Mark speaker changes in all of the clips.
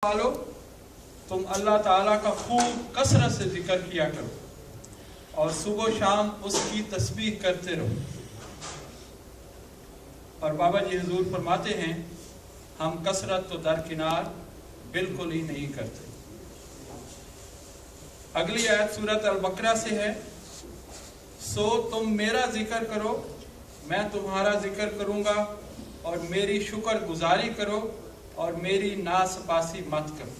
Speaker 1: वालों, तुम अल्लाह ताला का खूब कसरत से जिक्र किया करो और सुबह शाम उसकी तस्बीह करते रहो। और बाबा जी हुजूर फरमाते हैं, हम कसरत तो दरकिनार बिल्कुल ही नहीं करते। अगली आयत सूरत अल-बकरा से है, सो तुम मेरा जिक्र करो, मैं तुम्हारा जिक्र करूंगा, और मेरी शुक्र गुजारी करो और मेरी नासपासी मत करो।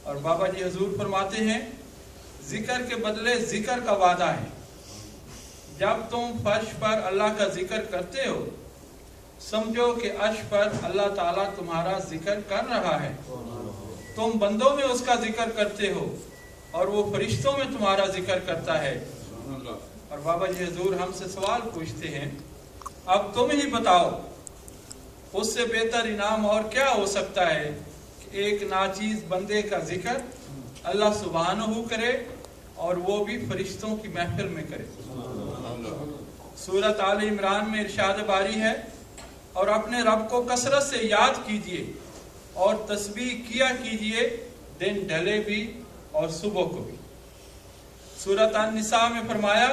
Speaker 1: और बाबा जी हुजूर फरमाते हैं, जिक्र के बदले जिक्र का वादा है। जब तुम फर्श पर अल्लाह का जिक्र करते हो, समझो कि अर्श पर अल्लाह ताला तुम्हारा जिक्र कर रहा है। तुम बंदों में उसका जिक्र करते हो और वो फरिश्तों में तुम्हारा जिक्र करता है। और बाबा जी हुजूर हमसे सवाल पूछते हैं, अब तुम ही बताओ, उससे बेहतर इनाम और क्या हो सकता है कि एक नाचीज बंदे का जिक्र अल्लाह सुब्हानहू करे और वो भी फरिश्तों की महफिल में करे। सूरत आल इमरान में इरशाद बारी है, और अपने रब को कसरत से याद कीजिए और तस्बीह किया कीजिए, दिन ढले भी और सुबह को भी। सूरत अन-निसा में फरमाया,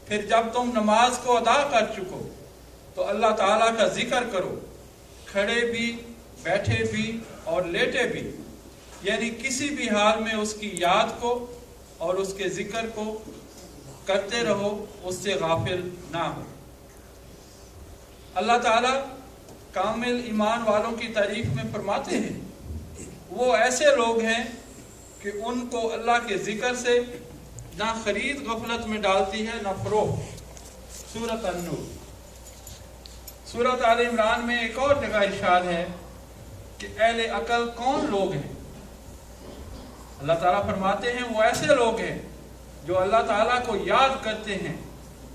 Speaker 1: फिर जब तुम नमाज को अदा कर चुको तो अल्लाह ताला का जिक्र करो, खड़े भी, बैठे भी और लेटे भी, यानी किसी भी हाल में उसकी याद को और उसके जिक्र को करते रहो, उससे गाफिल ना हो। अल्लाह ताला कामिल ईमान वालों की तारीफ में फरमाते हैं, वो ऐसे लोग हैं कि उनको अल्लाह के जिक्र से ना खरीद गफलत में डालती है ना फरोख्त। सूरत अन-नूर। सूरत आल इमरान में एक और जगह इरशाद है कि अहले अकल कौन लोग हैं। अल्लाह ताला फरमाते हैं, वो ऐसे लोग हैं जो अल्लाह ताला को याद करते हैं,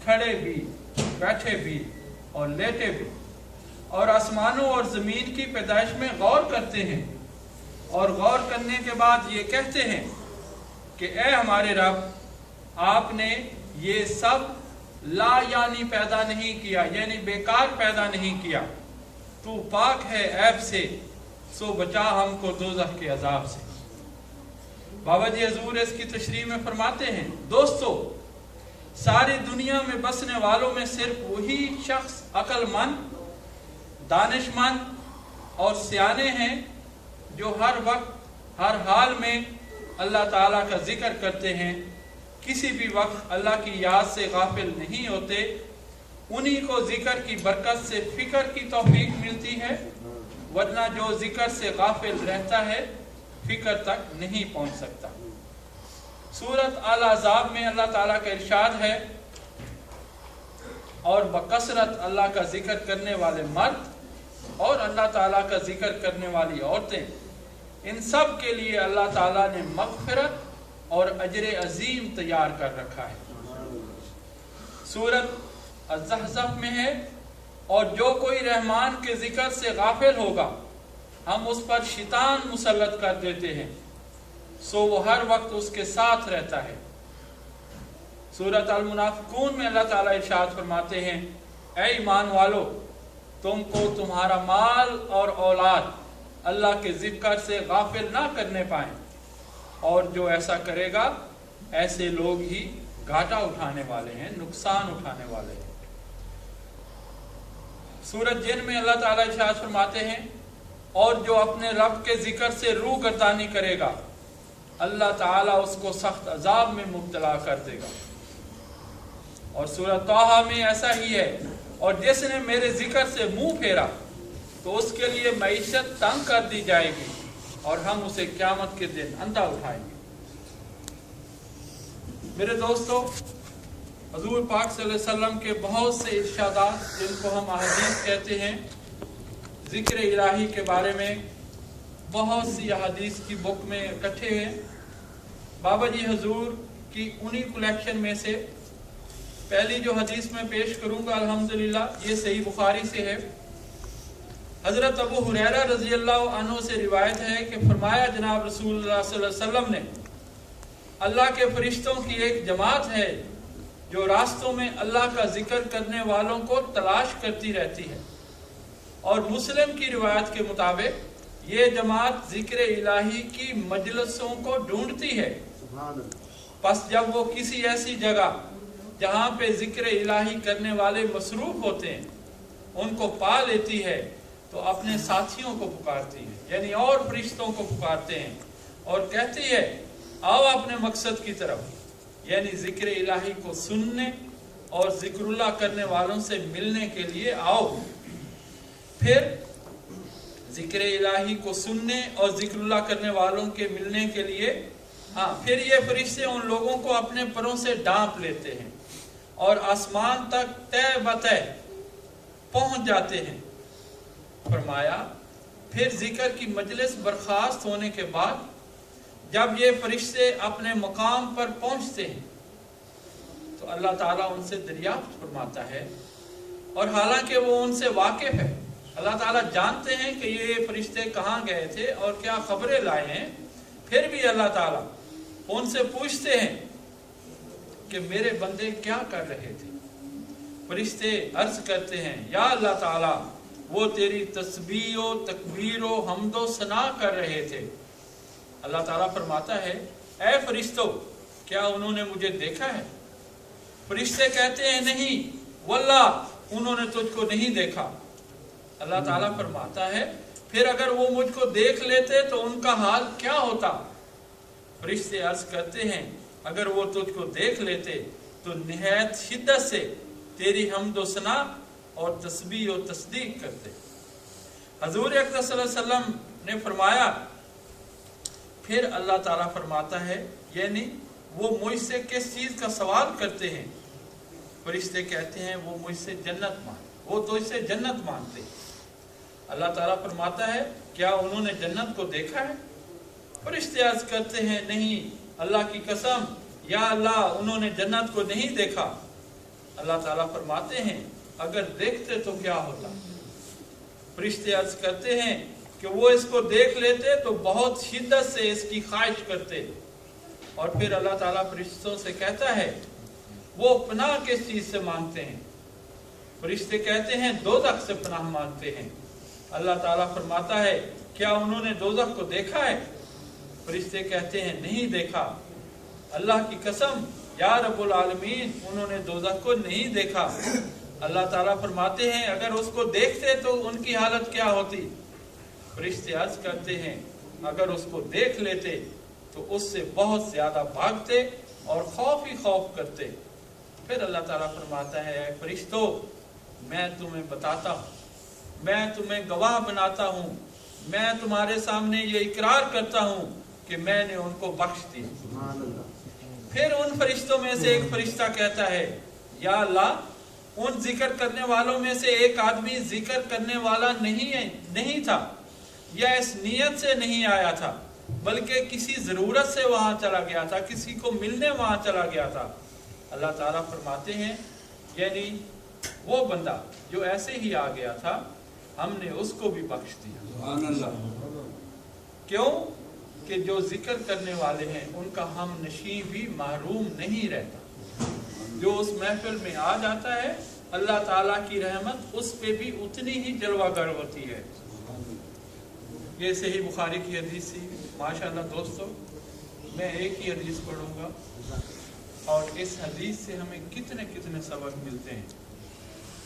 Speaker 1: खड़े भी, बैठे भी और लेटे भी, और आसमानों और ज़मीन की पैदाइश में गौर करते हैं, और गौर करने के बाद ये कहते हैं कि ए हमारे रब, आपने ये सब ला यानी पैदा नहीं किया, यानी बेकार पैदा नहीं किया। तू पाक है ऐब से, सो बचा हमको दोज़ख के अजाब से। बाबा जी हुजूर इसकी तशरीह में फरमाते हैं, दोस्तों, सारी दुनिया में बसने वालों में सिर्फ वही शख्स अक्लमंद, दानिशमंद और सियाने हैं जो हर वक्त हर हाल में अल्लाह ताला का जिक्र करते हैं, किसी भी वक्त अल्लाह की याद से गाफिल नहीं होते। उन्हीं को जिक्र की बरकत से फिक्र की तौफीक मिलती है, वरना जो जिक्र से गाफिल रहता है फिक्र तक नहीं पहुंच सकता। सूरत अल अहज़ाब में अल्लाह ताला का इरशाद है, और बकसरत अल्लाह का जिक्र करने वाले मर्द और अल्लाह ताला का जिक्र करने वाली औरतें, इन सब के लिए अल्लाह ताला ने मग़फ़िरत और अजर अजीम तैयार कर रखा है। सूरत अज़्ज़हज़फ में है, और जो कोई रहमान के जिक्र से गाफिल होगा, हम उस पर शैतान मुसल्लत कर देते हैं, सो वो हर वक्त उसके साथ रहता है। सूरत अल-मुनाफ़िकून में अल्लाह ताला इरशाद फरमाते हैं, ऐ ईमान वालो, तुमको तुम्हारा माल और औलाद अल्लाह के जिक्र से गाफिल ना करने पाए, और जो ऐसा करेगा ऐसे लोग ही घाटा उठाने वाले हैं, नुकसान उठाने वाले हैं। सूरत जिन में अल्लाह ताला इरशाद फरमाते हैं, और जो अपने रब के जिक्र से रूह गर्दानी करेगा, अल्लाह ताला उसको सख्त अजाब में मुब्तला कर देगा। और सूरत तौहा में ऐसा ही है, और जिसने मेरे जिक्र से मुंह फेरा तो उसके लिए मईशत तंग कर दी जाएगी, और हम उसे क़यामत के दिन अंधा उठाएंगे। मेरे दोस्तों, हुजूर पाक सल्लल्लाहु अलैहि वसल्लम के बहुत से इरशादात, जिनको हम अहादीस कहते हैं, ज़िक्र इलाही के बारे में बहुत सी अहादीस की बुक में इकट्ठे हैं। बाबा जी हुजूर की उन्हीं कलेक्शन में से पहली जो हदीस में पेश करूंगा, अल्हम्दुलिल्लाह ये सही बुखारी से है। हजरत अबू हुरैरा रज़ी अल्लाह अन्हु से रिवायत है कि फरमाया, जनाब रसूलुल्लाह सल्लल्लाहु अलैहि वसल्लम ने, अल्लाह के फरिश्तों की एक जमात है जो रास्तों में अल्लाह का जिक्र करने वालों को तलाश करती रहती है। और मुस्लिम की रिवायत के मुताबिक ये जमात जिक्र इलाही की मजलिसों को ढूंढती है। बस जब वो किसी ऐसी जगह जहाँ पे जिक्र इलाही करने वाले मसरूफ होते हैं उनको पा लेती है तो अपने साथियों को पुकारती है, यानी और फरिश्तों को पुकारते हैं और कहती है आओ अपने मकसद की तरफ, यानी जिक्र इलाही को सुनने और जिक्रुल्लाह करने वालों से मिलने के लिए आओ। फिर जिक्र इलाही को सुनने और जिक्रुल्लाह करने वालों के मिलने के लिए फिर ये फरिश्ते उन लोगों को अपने परों से ढांप लेते हैं और आसमान तक तय बतय पहुंच जाते हैं। फरमाया फिर जिक्र की मजलिस बर्खास्त होने के बाद जब ये फरिश्ते अपने मकाम पर पहुंचते हैं तो अल्लाह ताला उनसे दरियाफ्त फरमाता है, और हालांकि वो उनसे वाकिफ है, अल्लाह ताला जानते हैं कि ये फरिश्ते कहाँ गए थे और क्या खबरें लाए हैं, फिर भी अल्लाह ताला उनसे पूछते हैं कि मेरे बंदे क्या कर रहे थे। फरिश्ते अर्ज करते हैं या अल्लाह ताला वो तेरी तस्बीह व तकबीर व हम्दो सना कर रहे थे। अल्लाह ताला फरमाता है ऐ फरिश्तों क्या उन्होंने मुझे देखा है? फरिश्ते कहते हैं नहीं वल्लाह उन्होंने तुझको नहीं देखा। अल्लाह ताला फरमाता है फिर अगर वो मुझको देख लेते तो उनका हाल क्या होता? फरिश्ते अर्ज करते हैं अगर वो तुझको देख लेते तो निहायत शिद्दत से तेरी हम्दो सना और तस्बीह और तस्दीक करते। हजूर अकरम सल्लल्लाहु अलैहि वसल्लम ने फरमाया फिर अल्लाह ताला फरमाता है यानी वो मुझसे किस चीज का सवाल करते हैं? फरिश्ते कहते हैं वो मुझसे जन्नत वो तो इससे जन्नत मांगते। अल्लाह ताला फरमाता है क्या उन्होंने जन्नत को देखा है? फरिश्ते अर्ज करते हैं नहीं अल्लाह की कसम या अल्लाह उन्होंने जन्नत को नहीं देखा। अल्लाह ताला फरमाते हैं अगर देखते तो क्या होता? फरिश्ते अर्ज करते हैं कि वो इसको देख लेते तो बहुत शिद्दत से इसकी ख्वाहिश करते। और फिर अल्लाह ताला फरिश्तों से कहता है वो पनाह किस चीज से मांगते हैं? फरिश्ते कहते हैं दोज़ख से पनाह मांगते हैं। अल्लाह ताला फरमाता है क्या उन्होंने दोज़ख को देखा है? फरिश्ते कहते हैं नहीं देखा। अल्लाह की कसम या रब्बुल आलमीन उन्होंने दोज़ख को नहीं देखा। अल्लाह ताला फरमाते हैं अगर उसको देखते तो उनकी हालत क्या होती? फरिश्ते अर्ज करते हैं अगर उसको देख लेते तो उससे बहुत ज्यादा भागते और खौफ ही खौफ करते। फिर अल्लाह ताला फरमाता है फरिश्तों मैं तुम्हें बताता हूँ, मैं तुम्हें गवाह बनाता हूँ, मैं तुम्हारे सामने ये इकरार करता हूँ कि मैंने उनको बख्श दिया। फिर उन फरिश्तों में से एक फरिश्ता कहता है या अल्लाह उन जिक्र करने वालों में से एक आदमी जिक्र करने वाला नहीं था या इस नियत से नहीं आया था बल्कि किसी जरूरत से वहां चला गया था, किसी को मिलने वहां चला गया था। अल्लाह ताला फरमाते हैं यानी वो बंदा जो ऐसे ही आ गया था हमने उसको भी बख्श दिया। क्यों कि जो जिक्र करने वाले हैं उनका हम नशीं भी महरूम नहीं रहता। जो उस महफिल में आ जाता है अल्लाह ताला की रहमत उस पे भी उतनी ही जलवागर होती है। ये सही बुखारी की हदीस थी। माशाअल्लाह दोस्तों मैं एक ही हदीस पढ़ूंगा और इस हदीस से हमें कितने कितने सबक मिलते हैं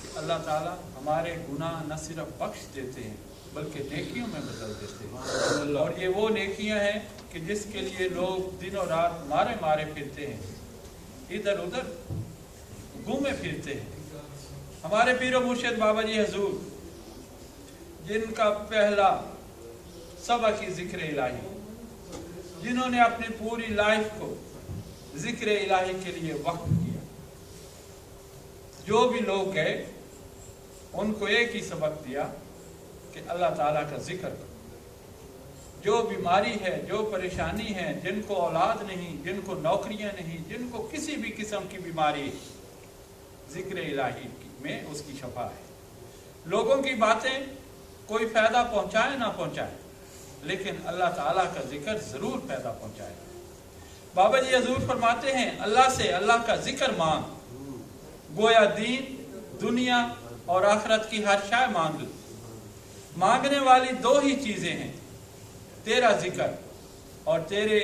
Speaker 1: कि अल्लाह ताला हमारे गुनाह न सिर्फ बख्श देते हैं बल्कि नेकियों में बदल देते हैं। और ये वो नेकियां हैं कि जिसके लिए लोग दिनों रात मारे मारे फिरते हैं, इधर उधर घूमे फिरते हैं। हमारे पीर मुर्शिद बाबा जी हजूर जिनका पहला सबक ही जिक्र इलाही, जिन्होंने अपनी पूरी लाइफ को जिक्र इलाही के लिए वक्फ किया, जो भी लोग गए उनको एक ही सबक दिया कि अल्लाह ताला का जिक्र करो। जो बीमारी है, जो परेशानी है, जिनको औलाद नहीं, जिनको नौकरियां नहीं, जिनको किसी भी किस्म की बीमारी, जिक्र इलाही में उसकी शफा है। लोगों की बातें कोई फायदा पहुंचाए ना पहुंचाए लेकिन अल्लाह ताला का जिक्र जरूर फायदा पहुंचाए। बाबा जी हजूर फरमाते हैं अल्लाह से अल्लाह का जिक्र मांग, गोया दीन, दुनिया और आखिरत की हर शय मांग लो। मांगने वाली दो ही चीजें हैं, तेरा जिक्र और तेरे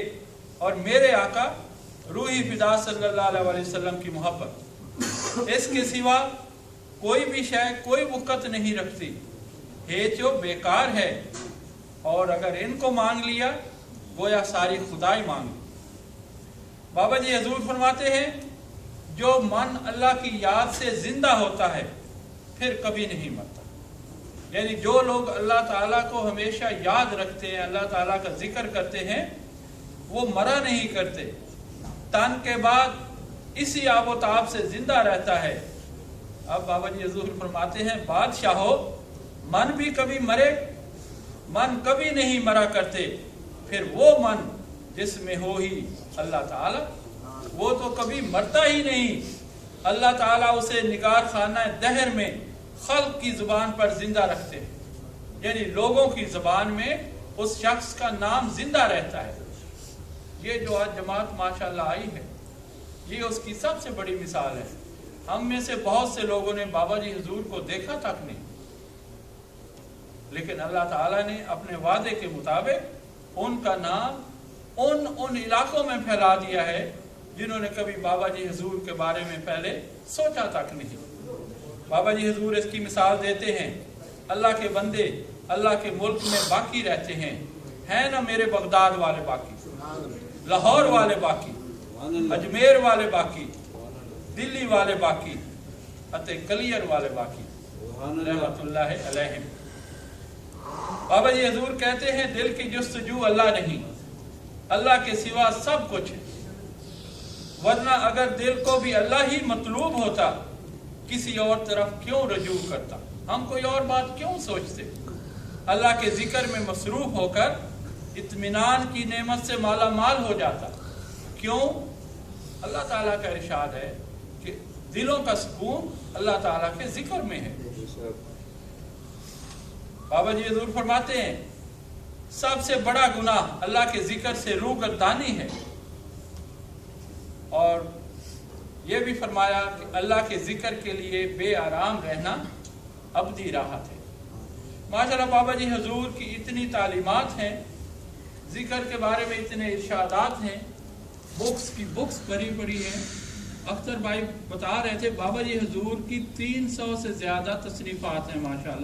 Speaker 1: और मेरे आका रूही फिदा सल्लल्लाहु अलैहि वसल्लम की मोहब्बत, इसके सिवा कोई भी शय कोई वक़्त नहीं रखती है जो बेकार है, और अगर इनको मांग लिया गोया सारी खुदाई मांग ली। बाबा जी हजूर फरमाते हैं, जो मन अल्लाह की याद से जिंदा होता है फिर कभी नहीं मरता। यानी जो लोग अल्लाह ताला को हमेशा याद रखते हैं, अल्लाह ताला का जिक्र करते हैं, वो मरा नहीं करते, तन के बाद इसी आबोताब से जिंदा रहता है। अब बाबा जी हजूर फरमाते हैं, बादशाहो मन भी कभी मरे, मन कभी नहीं मरा करते, फिर वो मन जिसमें हो ही अल्लाह ताला, वो तो कभी मरता ही नहीं। अल्लाह ताला उसे निगार खाना दहर में खल्क की जुबान पर जिंदा रखते हैं, यानी लोगों की जुबान में उस शख्स का नाम जिंदा रहता है। ये जो आज जमात माशाल्लाह आई है, ये उसकी सबसे बड़ी मिसाल है। हम में से बहुत से लोगों ने बाबा जी हुजूर को देखा तक नहीं, लेकिन अल्लाह ताला ने अपने वादे के मुताबिक उनका नाम उन इलाकों में फैला दिया है जिन्होंने कभी बाबा जी हुजूर के बारे में पहले सोचा तक नहीं। बाबा जी हुजूर इसकी मिसाल देते हैं, अल्लाह के बंदे अल्लाह के मुल्क में बाकी रहते हैं, है ना मेरे बगदाद वाले बाकी, लाहौर वाले बाकी, अजमेर वाले बाकी, दिल्ली वाले बाकी, अते कलियर वाले बाकी, रहमतुल्लाह अलैहिम। बाबा जी हुजूर कहते हैं, दिल की जुस्तजू अल्लाह नहीं, अल्लाह के सिवा सब कुछ है, वरना अगर दिल को भी अल्लाह ही मतलूब होता, किसी और तरफ क्यों रजू करता, हम कोई और बात क्यों सोचते। अल्लाह के जिक्र में मसरूफ होकर इत्मीनान की नेमत से माला माल हो जाता। क्यों? अल्लाह ताला का इरशाद है कि दिलों का सुकून अल्लाह ताला के जिक्र में है। बाबा जी हुजूर फरमाते हैं, सबसे बड़ा गुनाह अल्लाह के जिक्र से रूगर्दानी है, और ये भी फरमाया कि अल्लाह के जिक्र के लिए बेआराम रहना अबदी राहत है। माशाअल्लाह बाबा जी हुजूर की इतनी तालीमात हैं, जिक्र के बारे में इतने इरशादात हैं, बुक्स की बुक्स भरी पड़ी हैं। अख्तर भाई बता रहे थे, बाबा जी हुजूर की 300 से ज्यादा तसनीफात हैं माशाअल्लाह।